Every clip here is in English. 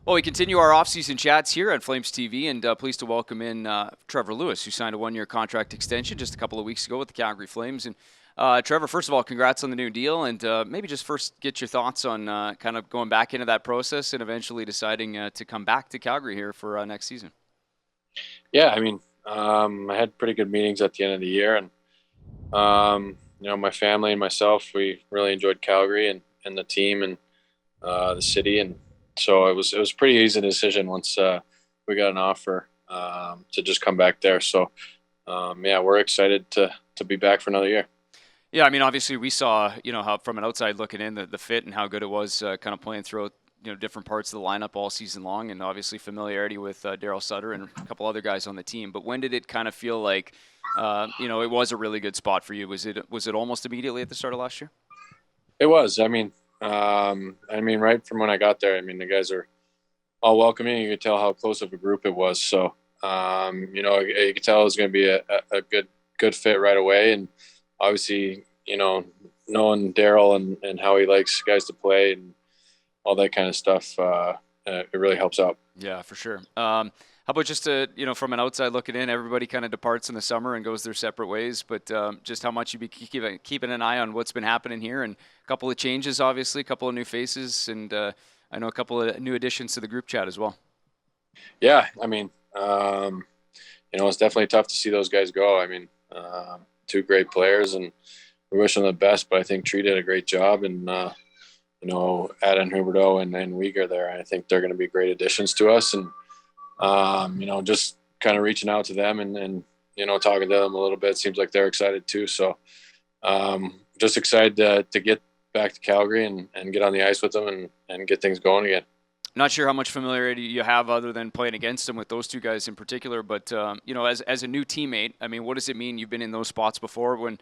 Well, we continue our off-season chats here at Flames TV, and pleased to welcome in Trevor Lewis, who signed a one-year contract extension just a couple of weeks ago with the Calgary Flames. And Trevor, first of all, congrats on the new deal, and maybe just first get your thoughts on kind of going back into that process and eventually deciding to come back to Calgary here for next season. Yeah, I had pretty good meetings at the end of the year, and my family and myself, we really enjoyed Calgary and the team and the city, and so it was a pretty easy decision once we got an offer to just come back there. So yeah, we're excited to be back for another year. Yeah, I mean, obviously we saw, how from an outside looking in, the fit and how good it was kind of playing throughout, different parts of the lineup all season long, and obviously familiarity with Daryl Sutter and a couple other guys on the team. But when did it kind of feel like, it was a really good spot for you? Was it almost immediately at the start of last year? It was. Right from when I got there, the guys are all welcoming. You could tell how close of a group it was. So, you could tell it was going to be a good fit right away. And obviously, knowing Daryl and how he likes guys to play and all that kind of stuff, it really helps out. Yeah, for sure. How about just from an outside looking in, everybody kind of departs in the summer and goes their separate ways, but just how much you be keeping an eye on what's been happening here, and a couple of changes, obviously, a couple of new faces, and I know a couple of new additions to the group chat as well. Yeah, it's definitely tough to see those guys go. Two great players, and we wish them the best. But I think Tree did a great job, and Adam Huberdeau and Uyghur there. I think they're going to be great additions to us, and just kind of reaching out to them and talking to them a little bit. Seems like they're excited too. So just excited to get back to Calgary and get on the ice with them and get things going again. Not sure how much familiarity you have other than playing against them with those two guys in particular, but as a new teammate, I mean, what does it mean? You've been in those spots before when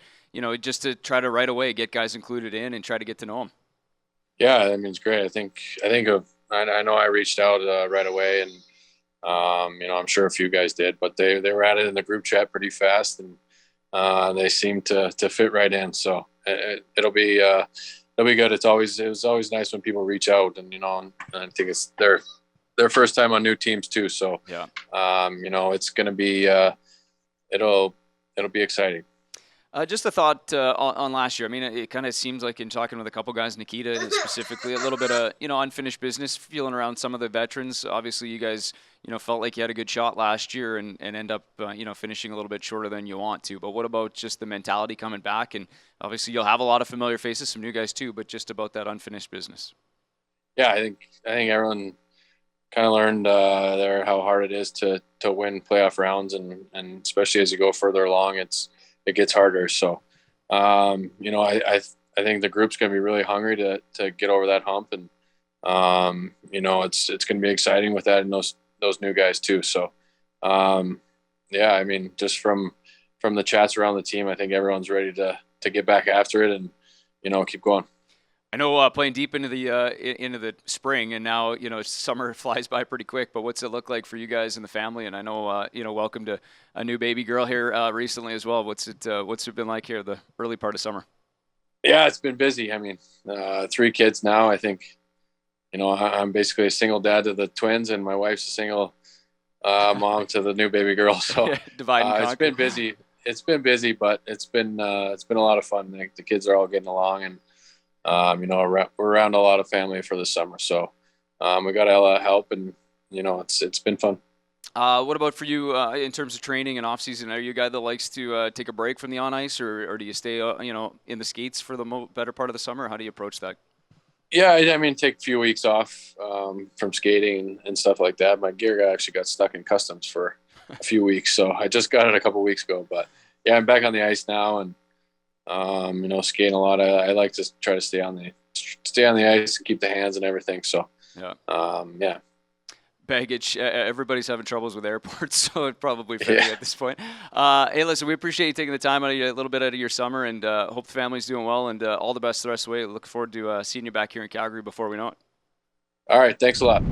just to try to right away get guys included in and try to get to know them. Yeah, it's great. I know I reached out right away, and I'm sure a few guys did, but they were at it in the group chat pretty fast, and they seem to fit right in. So it'll be good. It was always nice when people reach out, and I think it's their first time on new teams too. So yeah, it's gonna be it'll be exciting. Just a thought on last year. I mean, it kind of seems like in talking with a couple guys, Nikita specifically, a little bit of unfinished business, feeling around some of the veterans. Obviously, you guys felt like you had a good shot last year and end up finishing a little bit shorter than you want to. But what about just the mentality coming back? And obviously, you'll have a lot of familiar faces, some new guys too. But just about that unfinished business. Yeah, I think everyone kind of learned there how hard it is to win playoff rounds, and especially as you go further along, it gets harder. So, I think the group's going to be really hungry to get over that hump, and it's going to be exciting with that and those new guys too. So, yeah, just from the chats around the team, I think everyone's ready to get back after it and keep going. I know playing deep into the spring, and now summer flies by pretty quick. But what's it look like for you guys and the family? And I know welcome to a new baby girl here recently as well. What's it been like here the early part of summer? Yeah, it's been busy. Three kids now. I think I'm basically a single dad to the twins, and my wife's a single mom to the new baby girl. So Divide and conquer. it's been busy. It's been busy, but it's been a lot of fun. Like, the kids are all getting along, and we're around a lot of family for the summer, so we got a lot of help, and it's been fun. What about for you in terms of training and off season? Are you a guy that likes to take a break from the on ice, or do you stay in the skates for the better part of the summer? How do you approach that? Yeah, take a few weeks off from skating and stuff like that. My gear actually got stuck in customs for a few weeks, so I just got it a couple weeks ago. But yeah, I'm back on the ice now, and skating a lot. I like to try to stay on the ice and keep the hands and everything. So yeah. Yeah. Baggage. Everybody's having troubles with airports, so it probably for you at this point. Hey, listen, we appreciate you taking the time a little bit out of your summer, and hope the family's doing well, and all the best the rest of the way. Look forward to seeing you back here in Calgary before we know it. All right. Thanks a lot.